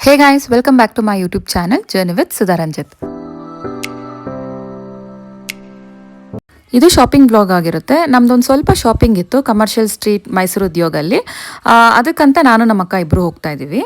Hey guys, welcome back to my YouTube channel Journey with Sudha Ranjit. ಇದು shopping blog ಆಗಿರುತ್ತೆ. ನಮ್ದೊಂದು ಸ್ವಲ್ಪ shopping ಇತ್ತು ಕಮರ್ಷಿಯಲ್ ಸ್ಟ್ರೀಟ್ ಮೈಸೂರು ಉದ್ಯೋಗಲ್ಲಿ. ಅದಕ್ಕಂತ ನಾನು ನಮ್ಮ ಅಕ್ಕ ಇಬ್ರು ಹೋಗ್ತಾ ಇದ್ದೀವಿ.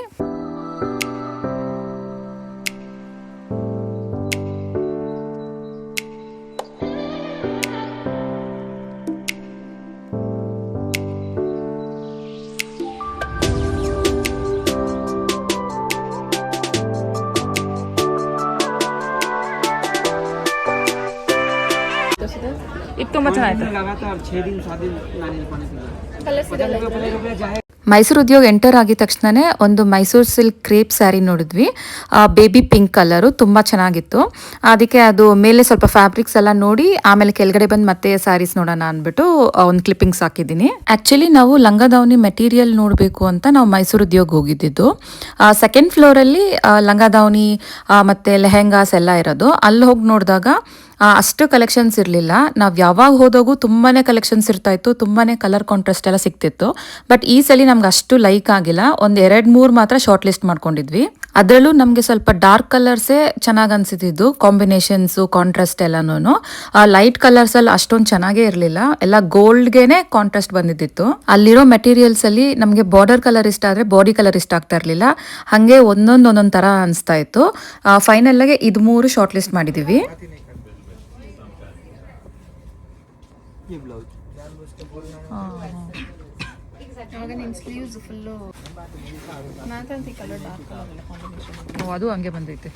ತುಂಬಾ ಚೆನ್ನಾಗಿತ್ತು. ಮೈಸೂರು ಉದ್ಯೋಗ ಎಂಟರ್ ಆಗಿದ ತಕ್ಷಣನೇ ಒಂದು ಮೈಸೂರು ಸಿಲ್ಕ್ ಕ್ರೇಪ್ ಸ್ಯಾರಿ ನೋಡಿದ್ವಿ. ಬೇಬಿ ಪಿಂಕ್ ಕಲರು ತುಂಬ ಚೆನ್ನಾಗಿತ್ತು. ಅದಕ್ಕೆ ಅದು ಮೇಲೆ ಸ್ವಲ್ಪ ಫ್ಯಾಬ್ರಿಕ್ಸ್ ಎಲ್ಲ ನೋಡಿ ಆಮೇಲೆ ಕೆಳಗಡೆ ಬಂದು ಮತ್ತೆ ಸ್ಯಾರೀಸ್ ನೋಡೋಣ ಅಂದ್ಬಿಟ್ಟು ಒಂದು ಕ್ಲಿಪ್ಪಿಂಗ್ಸ್ ಹಾಕಿದ್ದೀನಿ. ಆ್ಯಕ್ಚುಲಿ ನಾವು ಲಂಗದಾವಣಿ ಮೆಟೀರಿಯಲ್ ನೋಡಬೇಕು ಅಂತ ನಾವು ಮೈಸೂರು ಉದ್ಯೋಗ ಹೋಗಿದ್ದಿದ್ದು. ಸೆಕೆಂಡ್ ಫ್ಲೋರಲ್ಲಿ ಲಂಗದಾವಣಿ ಮತ್ತು ಲೆಹೆಂಗಾಸ್ ಎಲ್ಲ ಇರೋದು. ಅಲ್ಲಿ ಹೋಗಿ ನೋಡಿದಾಗ ಅಷ್ಟು ಕಲೆಕ್ಷನ್ಸ್ ಇರಲಿಲ್ಲ. ನಾವು ಯಾವಾಗ ಹೋದಾಗೂ ತುಂಬಾ ಕಲೆಕ್ಷನ್ಸ್ ಇರ್ತಾಯಿತ್ತು, ತುಂಬಾ ಕಲರ್ ಕಾಂಟ್ರಾಸ್ಟ್ ಎಲ್ಲ ಸಿಗ್ತಿತ್ತು. ಬಟ್ ಈ ಸಲ ನಮ್ಗೆ ಅಷ್ಟು ಲೈಕ್ ಆಗಿಲ್ಲ. ಒಂದು 2-3 ಮಾತ್ರ ಶಾರ್ಟ್ ಲಿಸ್ಟ್ ಮಾಡ್ಕೊಂಡಿದ್ವಿ. ಅದರಲ್ಲೂ ನಮಗೆ ಸ್ವಲ್ಪ ಡಾರ್ಕ್ ಕಲರ್ಸೇ ಚೆನ್ನಾಗಿ ಅನಿಸಿದ್ದು, ಕಾಂಬಿನೇಷನ್ಸು ಕಾಂಟ್ರಾಸ್ಟ್ ಎಲ್ಲನೂ. ಲೈಟ್ ಕಲರ್ಸಲ್ಲಿ ಅಷ್ಟೊಂದು ಚೆನ್ನಾಗೇ ಇರಲಿಲ್ಲ, ಎಲ್ಲ ಗೋಲ್ಡ್ಗೆನೆ ಕಾಂಟ್ರಾಸ್ಟ್ ಬಂದಿದ್ದಿತ್ತು. ಅಲ್ಲಿರೋ ಮೆಟೀರಿಯಲ್ಸಲ್ಲಿ ನಮಗೆ ಬಾರ್ಡರ್ ಕಲರ್ ಇಷ್ಟ ಆದರೆ ಬಾಡಿ ಕಲರ್ ಇಷ್ಟ ಆಗ್ತಾ ಇರಲಿಲ್ಲ. ಹಾಗೆ ಒಂದೊಂದು ಥರ ಅನಿಸ್ತಾ ಇತ್ತು. ಫೈನಲ್ಲಾಗೆ ಇದು 3 ಶಾರ್ಟ್ ಲಿಸ್ಟ್ ಮಾಡಿದ್ದೀವಿ. ಅದು ಹಂಗೆ ಬಂದೈತೆ.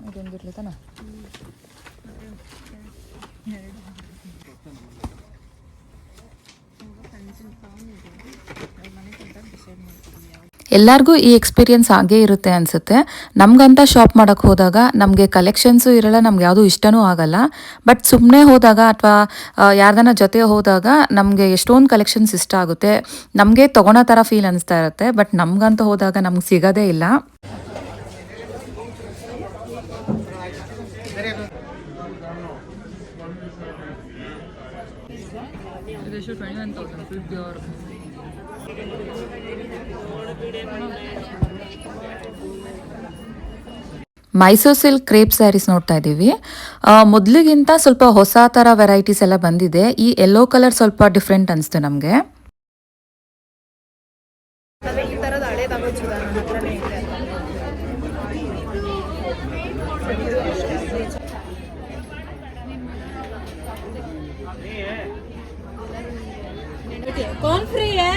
ಅದೊಂದಿರ್ಲಿ ತಾನ. ಎಲ್ಲರಿಗೂ ಈ ಎಕ್ಸ್ಪೀರಿಯನ್ಸ್ ಆಗೇ ಇರುತ್ತೆ ಅನಿಸುತ್ತೆ. ನಮಗಂತ ಶಾಪ್ ಮಾಡೋಕ್ಕೆ ಹೋದಾಗ ನಮಗೆ ಕಲೆಕ್ಷನ್ಸು ಇರಲ್ಲ, ನಮ್ಗೆ ಯಾವುದೂ ಇಷ್ಟನೂ ಆಗಲ್ಲ. ಬಟ್ ಸುಮ್ಮನೆ ಹೋದಾಗ ಅಥವಾ ಯಾರ್ದನ ಜೊತೆ ಹೋದಾಗ ನಮಗೆ ಎಷ್ಟೊಂದು ಕಲೆಕ್ಷನ್ಸ್ ಇಷ್ಟ ಆಗುತ್ತೆ, ನಮಗೆ ತೊಗೊಳೋ ಥರ ಫೀಲ್ ಅನಿಸ್ತಾ ಇರುತ್ತೆ. ಬಟ್ ನಮಗಂತ ಹೋದಾಗ ನಮ್ಗೆ ಸಿಗೋದೇ ಇಲ್ಲ. ಮೈಸೂರು ಸಿಲ್ಕ್ ಕ್ರೇಪ್ ಸ್ಯಾರೀಸ್ ನೋಡ್ತಾ ಇದ್ದೀವಿ. ಮೊದಲಿಗಿಂತ ಸ್ವಲ್ಪ ಹೊಸ ಥರ ವೆರೈಟೀಸ್ ಎಲ್ಲ ಬಂದಿದೆ. ಈ ಯೆಲ್ಲೋ ಕಲರ್ ಸ್ವಲ್ಪ ಡಿಫ್ರೆಂಟ್ ಅನಿಸ್ತು ನಮಗೆ. कौन फ्री है?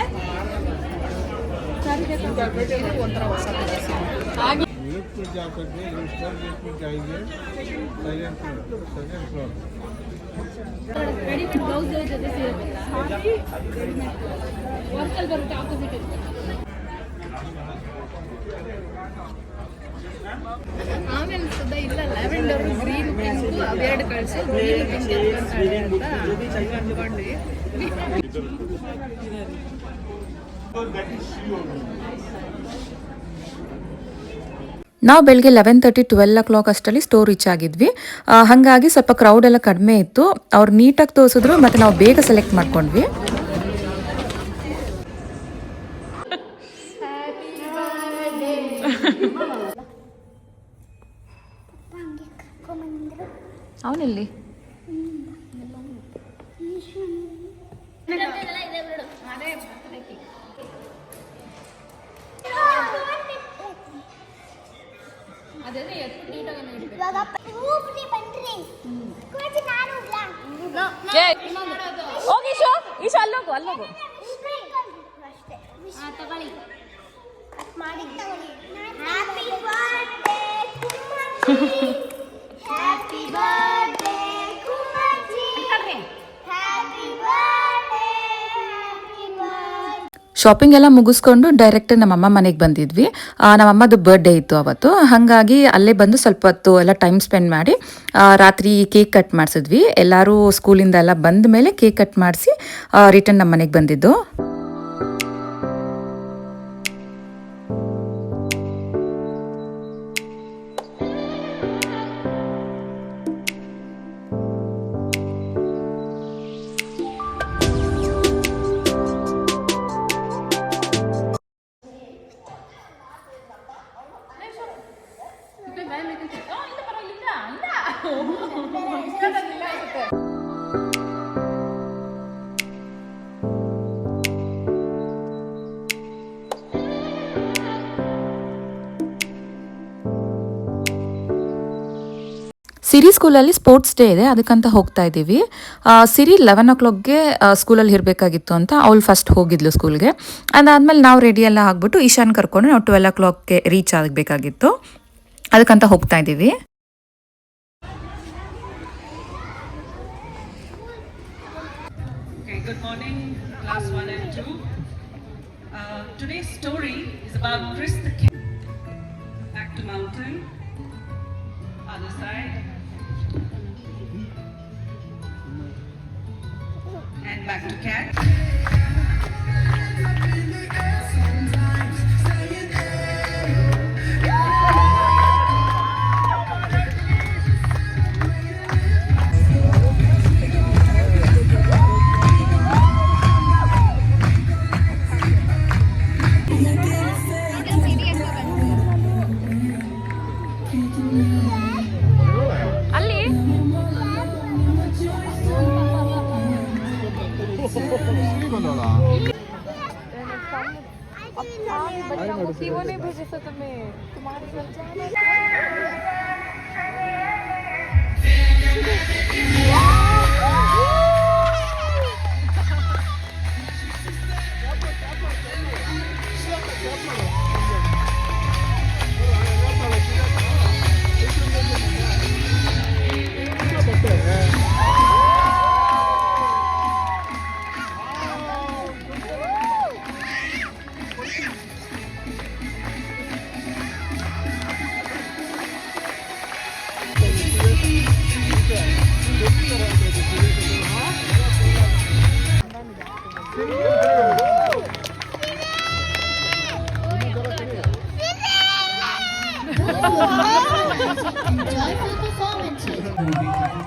ಆಮೇಲೆ ಸುದ್ದ ಇಲ್ಲ ಲ್ಯಾವೆಂಡರ್ ಗ್ರೀನ್ ಪಿಂಕ್ ಅವೆರಡು ಕಳಿಸಿ ಗ್ರೀನ್ ಪಿಂಕ್ ಅನ್ಕೊಂಡ್ವಿ. ನಾವು ಬೆಳಗ್ಗೆ 11:30-12 ಅಷ್ಟರಲ್ಲಿ ಸ್ಟೋರ್ ರೀಚ್ ಆಗಿದ್ವಿ. ಹಾಗಾಗಿ ಸ್ವಲ್ಪ ಕ್ರೌಡ್ ಎಲ್ಲ ಕಡಿಮೆ ಇತ್ತು. ಅವ್ರು ನೀಟಾಗಿ ತೋರಿಸಿದ್ರು ಮತ್ತು ನಾವು ಬೇಗ ಸೆಲೆಕ್ಟ್ ಮಾಡ್ಕೊಂಡ್ವಿ. ಅವನಲ್ಲಿ ಅಲ್ಲೋಗು ಶಾಪಿಂಗ್ ಎಲ್ಲ ಮುಗಿಸ್ಕೊಂಡು ಡೈರೆಕ್ಟ್ ನಮ್ಮಮ್ಮ ಮನೆಗೆ ಬಂದಿದ್ವಿ. ನಮ್ಮಮ್ಮದು ಬರ್ಡೇ ಇತ್ತು ಅವತ್ತು. ಹಾಗಾಗಿ ಅಲ್ಲೇ ಬಂದು ಸ್ವಲ್ಪ ಹೊತ್ತು ಎಲ್ಲ ಟೈಮ್ ಸ್ಪೆಂಡ್ ಮಾಡಿ ರಾತ್ರಿ ಕೇಕ್ ಕಟ್ ಮಾಡಿಸಿದ್ವಿ. ಎಲ್ಲರೂ ಸ್ಕೂಲಿಂದ ಎಲ್ಲ ಬಂದ ಮೇಲೆ ಕೇಕ್ ಕಟ್ ಮಾಡಿಸಿ ರಿಟರ್ನ್ ನಮ್ಮ ಮನೆಗೆ ಬಂದಿದ್ದು. ಸಿರಿ ಸ್ಕೂಲಲ್ಲಿ ಸ್ಪೋರ್ಟ್ಸ್ ಡೇ ಇದೆ, ಅದಕ್ಕಂತ ಹೋಗ್ತಾ ಇದ್ದೀವಿ. ಸಿರಿ 11 o'clockಗೆ ಸ್ಕೂಲಲ್ಲಿ ಇರಬೇಕಾಗಿತ್ತು ಅಂತ ಅವಳು ಫಸ್ಟ್ ಹೋಗಿದ್ಲು ಸ್ಕೂಲ್ಗೆ. ಅದಾದಮೇಲೆ ನಾವು ರೆಡಿ ಎಲ್ಲ ಆಗಿಬಿಟ್ಟು ಈಶಾನ್ ಕರ್ಕೊಂಡು ನಾವು 12 o'clockಗೆ ರೀಚ್ ಆಗಬೇಕಾಗಿತ್ತು, ಅದಕ್ಕಂತ ಹೋಗ್ತಾ ಇದ್ದೀವಿ. Okay, good morning, class 1 and 2. Today's story is about Chris the King. Back to mountain, other side, and back to cat.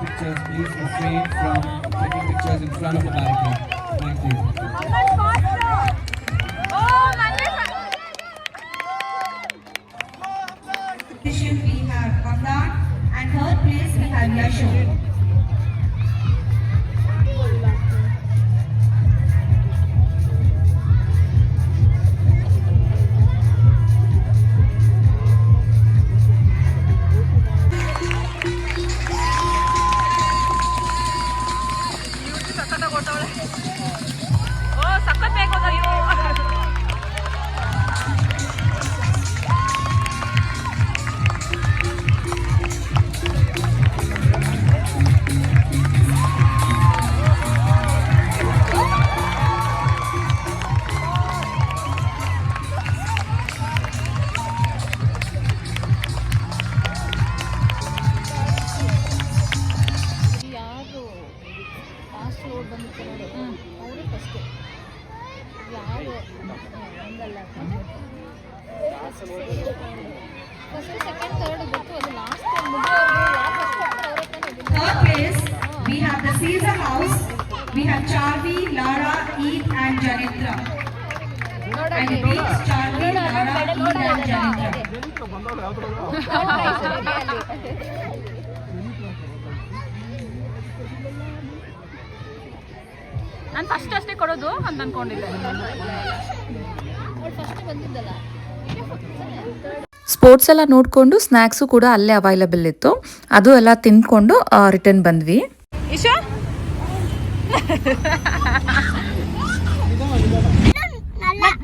Pictures, please refrain from taking pictures in front of the barricade. Thank you. We have Avnan and third place we have Yashu. ಯಾರು last road ಬಂದಿತ್ತು ನೋಡಿ, ಅವರು first ಯಾರು ಹಂಗಲ್ಲ, first second third ಗೊತ್ತು, ಅದು last Third place we have the Caesar House. We have Charvi, Lara, Eid and Janitra. And it means Charvi, Lara, Eid and Janitra. ನಾನು first ಅಷ್ಟೇ ಕೊಡೋದು ಅಂತ ಅನ್ಕೊಂಡಿದ್ದೆ. ಅವಳು ಫಸ್ಟ್ ಬಂದಿದ್ದಲ್ಲ. ಸ್ಪೋರ್ಟ್ಸ್ ಎಲ್ಲ ನೋಡಿಕೊಂಡು ಸ್ನ್ಯಾಕ್ಸು ಕೂಡ ಅಲ್ಲೇ ಅವೈಲಬಲ್ ಇತ್ತು, ಅದು ಎಲ್ಲ ತಿಂದ್ಕೊಂಡು ರಿಟರ್ನ್ ಬಂದ್ವಿ. ಈಶಾ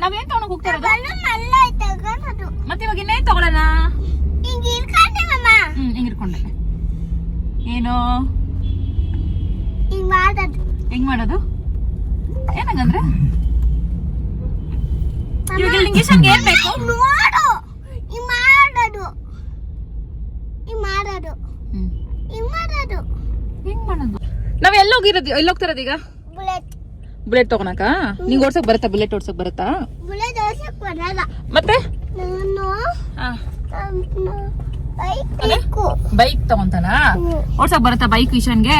ನಾವೇನ್ ತಗೊಂಡ್ ಹೋಗ್ತಾ ಇರೋದು? ಮತ್ತೆ ಇವಾಗ ಇನ್ನೇನ್ ತಗೊಳ್ಳೋಣ? ಹಿಂಗ್ ಇರ್ಕೊಂಡೆ. ಏನು ಹೆಂಗ್ ಮಾಡೋದು? ಏನಂಗಂದ್ರೆ ಇವಾಗ ನಿಂಗೆ ಈಶಾನ್ಗೆ ಏನ್ ಬೇಕು? ಹೆಂಗ್ ಮಾಡೋದು? ನಾವ್ ಎಲ್ಲೋಗಿರೋದು, ಎಲ್ಲೋಗ್ತಿರೋದು ಈಗ? ಬುಲೆಟ್ ತಗೊಳಕ? ನಿಂಗೆ ಓಡ್ಸಕ್ ಬರುತ್ತಾ? ಬುಲೆಟ್ ಓಡ್ಸಕ್ ಬರುತ್ತಾ? ಮತ್ತೆ ಬೈಕ್ ತಗೊಂತಾನ? ಓಡ್ಸಕ್ ಬರುತ್ತಾ ಬೈಕ್ ಈಶಾನ್ಗೆ?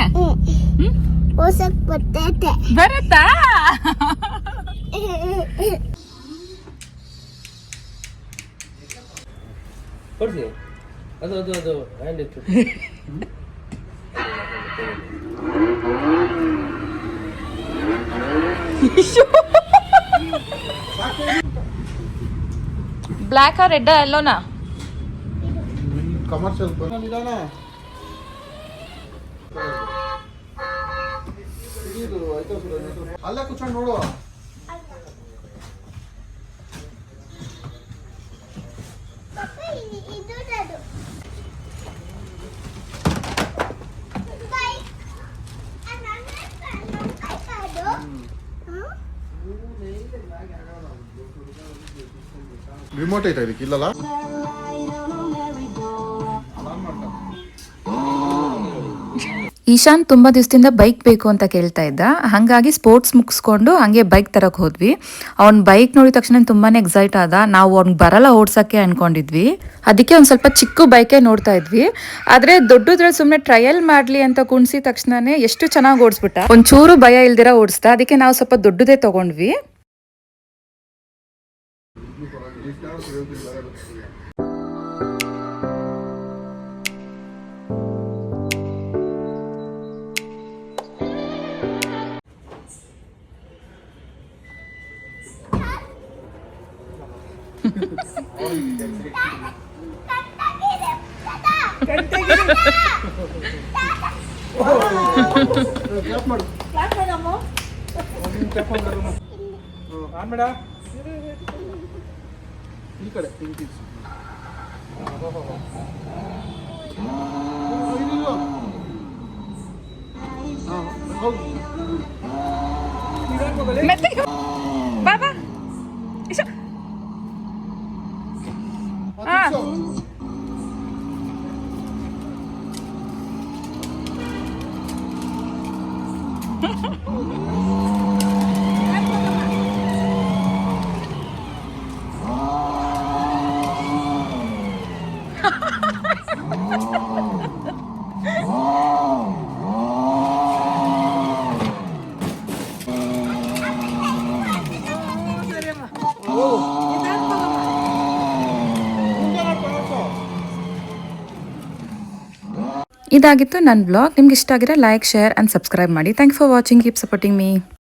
ಬರುತ್ತಾ? ಕೊಡ್ಸಿ ಅದು ಅದು ಅದು ಹ್ಯಾಂಡ್ ಇತ್ತು. Black red ಎಲ್ಲೋನಾ? ಕಮರ್ಷಿಯಲ್ ಅಲ್ಲೇ ಕೂತ್ಕೊಂಡು ನೋಡು. ರಿಮೋಟ್ ಐತಾ ಇದಕ್ಕೆ ಇಲ್ಲಲ್ಲ? ಈಶಾನ್ ತುಂಬ ದಿವಸದಿಂದ ಬೈಕ್ ಬೇಕು ಅಂತ ಕೇಳ್ತಾ ಇದ್ದ, ಹಾಗಾಗಿ ಸ್ಪೋರ್ಟ್ಸ್ ಮುಗಿಸ್ಕೊಂಡು ಹಂಗೆ ಬೈಕ್ ತರಕ್ಕೆ ಹೋದ್ವಿ. ಅವ್ನ ಬೈಕ್ ನೋಡಿದ ತಕ್ಷಣ ತುಂಬಾ ಎಕ್ಸೈಟ್ ಆದ. ನಾವು ಅವ್ನಿಗೆ ಬರಲ್ಲ ಓಡ್ಸೋಕ್ಕೆ ಅನ್ಕೊಂಡಿದ್ವಿ, ಅದಕ್ಕೆ ಒಂದು ಸ್ವಲ್ಪ ಚಿಕ್ಕ ಬೈಕೇ ನೋಡ್ತಾ ಇದ್ವಿ. ಆದರೆ ದೊಡ್ಡದ್ರಲ್ಲಿ ಸುಮ್ಮನೆ ಟ್ರಯಲ್ ಮಾಡಲಿ ಅಂತ ಕುಣಿಸಿದ ತಕ್ಷಣನೇ ಎಷ್ಟು ಚೆನ್ನಾಗಿ ಓಡಿಸ್ಬಿಟ್ಟ, ಒಂಚೂರು ಭಯ ಇಲ್ದಿರ ಓಡಿಸ್ದ. ಅದಕ್ಕೆ ನಾವು ಸ್ವಲ್ಪ ದೊಡ್ಡದೇ ತಗೊಂಡ್ವಿ. ಈ ಕಡೆ ಬಾಬಾ ಇದಾಗಿತ್ತು ನನ್ನ ಬ್ಲಾಗ್. ನಿಮ್ಗೆ ಇಷ್ಟ ಆಗಿರೋ ಲೈಕ್, ಶೇರ್ ಆ್ಯಂಡ್ ಸಬ್ಸ್ಕ್ರೈಬ್ ಮಾಡಿ. Thank for watching. Keep supporting me.